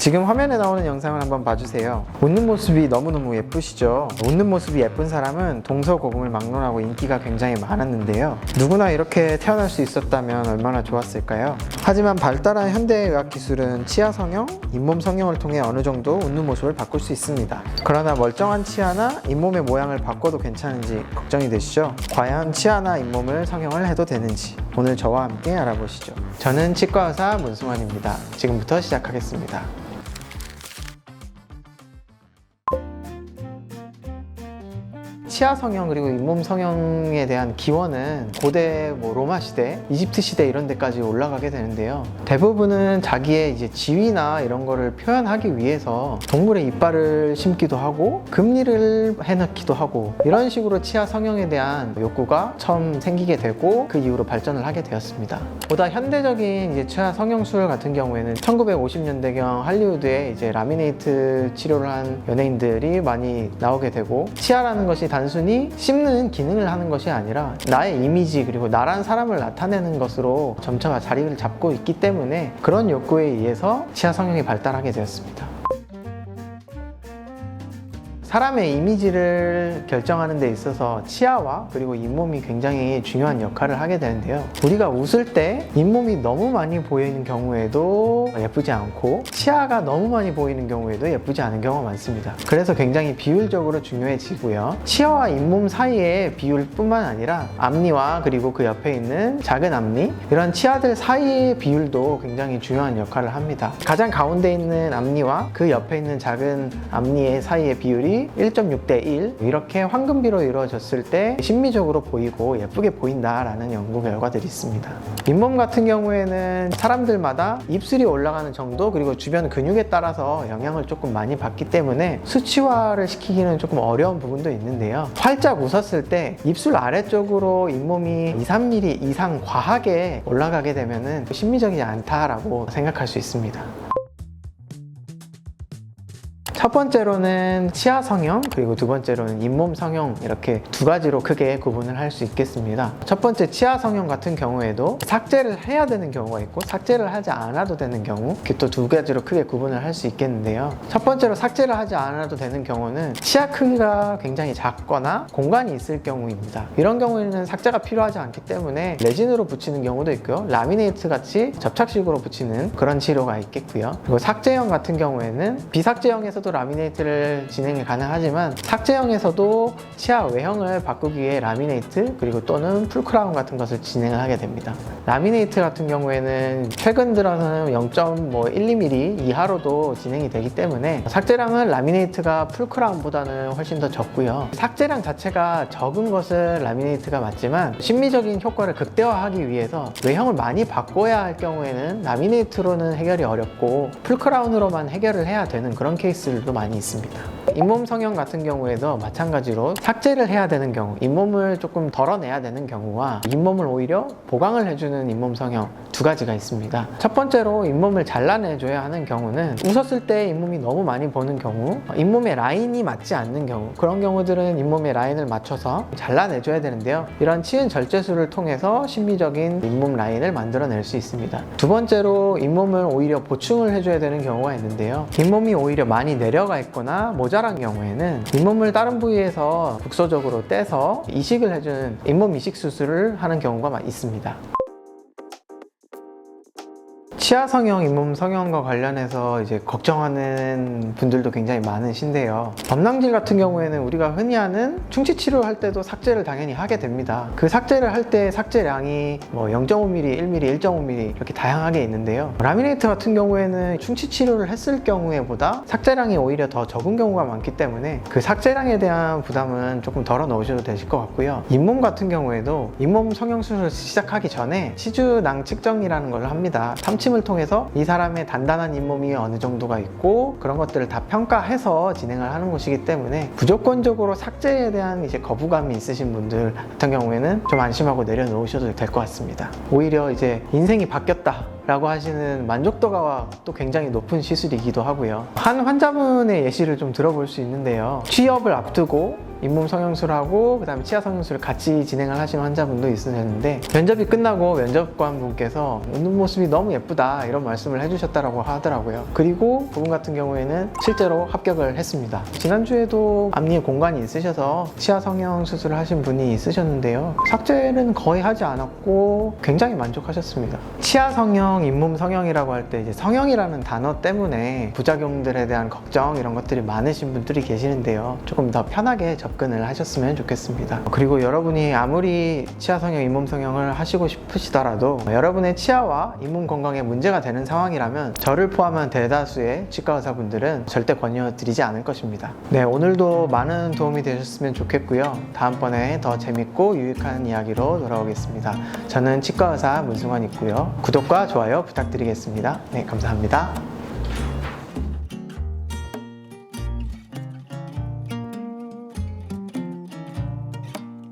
지금 화면에 나오는 영상을 한번 봐주세요. 웃는 모습이 너무너무 예쁘시죠? 웃는 모습이 예쁜 사람은 동서고금을 막론하고 인기가 굉장히 많았는데요. 누구나 이렇게 태어날 수 있었다면 얼마나 좋았을까요? 하지만 발달한 현대의학 기술은 치아 성형, 잇몸 성형을 통해 어느 정도 웃는 모습을 바꿀 수 있습니다. 그러나 멀쩡한 치아나 잇몸의 모양을 바꿔도 괜찮은지 걱정이 되시죠? 과연 치아나 잇몸을 성형을 해도 되는지 오늘 저와 함께 알아보시죠. 저는 치과의사 문승환입니다. 지금부터 시작하겠습니다. 치아 성형 그리고 잇몸 성형에 대한 기원은 고대 로마 시대, 이집트 시대 이런 데까지 올라가게 되는데요. 대부분은 자기의 이제 지위나 이런 거를 표현하기 위해서 동물의 이빨을 심기도 하고 금리를 해넣기도 하고 이런 식으로 치아 성형에 대한 욕구가 처음 생기게 되고 그 이후로 발전을 하게 되었습니다. 보다 현대적인 이제 치아 성형술 같은 경우에는 1950년대경 할리우드에 이제 라미네이트 치료를 한 연예인들이 많이 나오게 되고 치아라는 것이 단순히 씹는 기능을 하는 것이 아니라 나의 이미지 그리고 나란 사람을 나타내는 것으로 점차 자리를 잡고 있기 때문에 그런 욕구에 의해서 치아 성형이 발달하게 되었습니다. 사람의 이미지를 결정하는 데 있어서 치아와 그리고 잇몸이 굉장히 중요한 역할을 하게 되는데요. 우리가 웃을 때 잇몸이 너무 많이 보이는 경우에도 예쁘지 않고 치아가 너무 많이 보이는 경우에도 예쁘지 않은 경우가 많습니다. 그래서 굉장히 비율적으로 중요해지고요. 치아와 잇몸 사이의 비율뿐만 아니라 앞니와 그리고 그 옆에 있는 작은 앞니 이런 치아들 사이의 비율도 굉장히 중요한 역할을 합니다. 가장 가운데 있는 앞니와 그 옆에 있는 작은 앞니의 사이의 비율이 1.6대 1 이렇게 황금비로 이루어졌을 때 심미적으로 보이고 예쁘게 보인다라는 연구 결과들이 있습니다. 잇몸 같은 경우에는 사람들마다 입술이 올라가는 정도 그리고 주변 근육에 따라서 영향을 조금 많이 받기 때문에 수치화를 시키기는 조금 어려운 부분도 있는데요. 활짝 웃었을 때 입술 아래쪽으로 잇몸이 2, 3mm 이상 과하게 올라가게 되면은 심미적이지 않다라고 생각할 수 있습니다. 첫 번째로는 치아 성형 그리고 두 번째로는 잇몸 성형 이렇게 두 가지로 크게 구분을 할 수 있겠습니다. 첫 번째 치아 성형 같은 경우에도 삭제를 해야 되는 경우가 있고 삭제를 하지 않아도 되는 경우 이렇게 또 두 가지로 크게 구분을 할 수 있겠는데요. 첫 번째로 삭제를 하지 않아도 되는 경우는 치아 크기가 굉장히 작거나 공간이 있을 경우입니다. 이런 경우에는 삭제가 필요하지 않기 때문에 레진으로 붙이는 경우도 있고요. 라미네이트 같이 접착식으로 붙이는 그런 치료가 있겠고요. 그리고 삭제형 같은 경우에는 비삭제형에서도 라미네이트를 진행이 가능하지만 삭제형에서도 치아 외형을 바꾸기 위해 라미네이트 그리고 또는 풀크라운 같은 것을 진행을 하게 됩니다. 라미네이트 같은 경우에는 최근 들어서는 0.12mm 이하로도 진행이 되기 때문에 삭제량은 라미네이트가 풀크라운보다는 훨씬 더 적고요. 삭제량 자체가 적은 것은 라미네이트가 맞지만 심미적인 효과를 극대화하기 위해서 외형을 많이 바꿔야 할 경우에는 라미네이트로는 해결이 어렵고 풀크라운으로만 해결을 해야 되는 그런 케이스를 도 많이 있습니다. 잇몸 성형 같은 경우에도 마찬가지로 삭제를 해야 되는 경우, 잇몸을 조금 덜어내야 되는 경우와 잇몸을 오히려 보강을 해주는 잇몸 성형 두 가지가 있습니다. 첫 번째로 잇몸을 잘라내줘야 하는 경우는 웃었을 때 잇몸이 너무 많이 보는 경우, 잇몸의 라인이 맞지 않는 경우 그런 경우들은 잇몸의 라인을 맞춰서 잘라내줘야 되는데요. 이런 치은 절제술을 통해서 심미적인 잇몸 라인을 만들어낼 수 있습니다. 두 번째로 잇몸을 오히려 보충을 해줘야 되는 경우가 있는데요. 잇몸이 오히려 많이 내려가 있거나 모자란 경우에는 잇몸을 다른 부위에서 국소적으로 떼서 이식을 해주는 잇몸 이식 수술을 하는 경우가 있습니다. 치아 성형, 잇몸 성형과 관련해서 이제 걱정하는 분들도 굉장히 많으신데요. 범랑질 같은 경우에는 우리가 흔히 하는 충치 치료할 때도 삭제를 당연히 하게 됩니다. 그 삭제를 할 때 삭제량이 0.5mm, 1mm, 1.5mm 이렇게 다양하게 있는데요. 라미네이트 같은 경우에는 충치 치료를 했을 경우에보다 삭제량이 오히려 더 적은 경우가 많기 때문에 그 삭제량에 대한 부담은 조금 덜어 놓으셔도 되실 것 같고요. 잇몸 같은 경우에도 잇몸 성형 수술을 시작하기 전에 치주낭 측정이라는 걸 합니다. 탐침을 통해서 이 사람의 단단한 잇몸이 어느 정도가 있고 그런 것들을 다 평가해서 진행을 하는 것이기 때문에 무조건적으로 삭제에 대한 이제 거부감이 있으신 분들 같은 경우에는 좀 안심하고 내려놓으셔도 될 것 같습니다. 오히려 이제 인생이 바뀌었다 라고 하시는 만족도가 또 굉장히 높은 시술이기도 하고요. 한 환자분의 예시를 좀 들어볼 수 있는데요. 취업을 앞두고 잇몸 성형술하고 그다음에 치아 성형술을 같이 진행을 하시는 환자분도 있으셨는데, 면접이 끝나고 면접관 분께서 웃는 모습이 너무 예쁘다 이런 말씀을 해주셨다고 하더라고요. 그리고 그분 같은 경우에는 실제로 합격을 했습니다. 지난주에도 앞니에 공간이 있으셔서 치아 성형 수술을 하신 분이 있으셨는데요, 삭제는 거의 하지 않았고 굉장히 만족하셨습니다. 치아 성형, 잇몸 성형이라고 할 때 이제 성형이라는 단어 때문에 부작용들에 대한 걱정 이런 것들이 많으신 분들이 계시는데요, 조금 더 편하게 접근을 하셨으면 좋겠습니다. 그리고 여러분이 아무리 치아 성형, 잇몸 성형을 하시고 싶으시더라도 여러분의 치아와 잇몸 건강에 문제가 되는 상황이라면 저를 포함한 대다수의 치과 의사분들은 절대 권유드리지 않을 것입니다. 네, 오늘도 많은 도움이 되셨으면 좋겠고요. 다음번에 더 재밌고 유익한 이야기로 돌아오겠습니다. 저는 치과 의사 문승환 있고요. 구독과 좋아요 부탁드리겠습니다. 네, 감사합니다.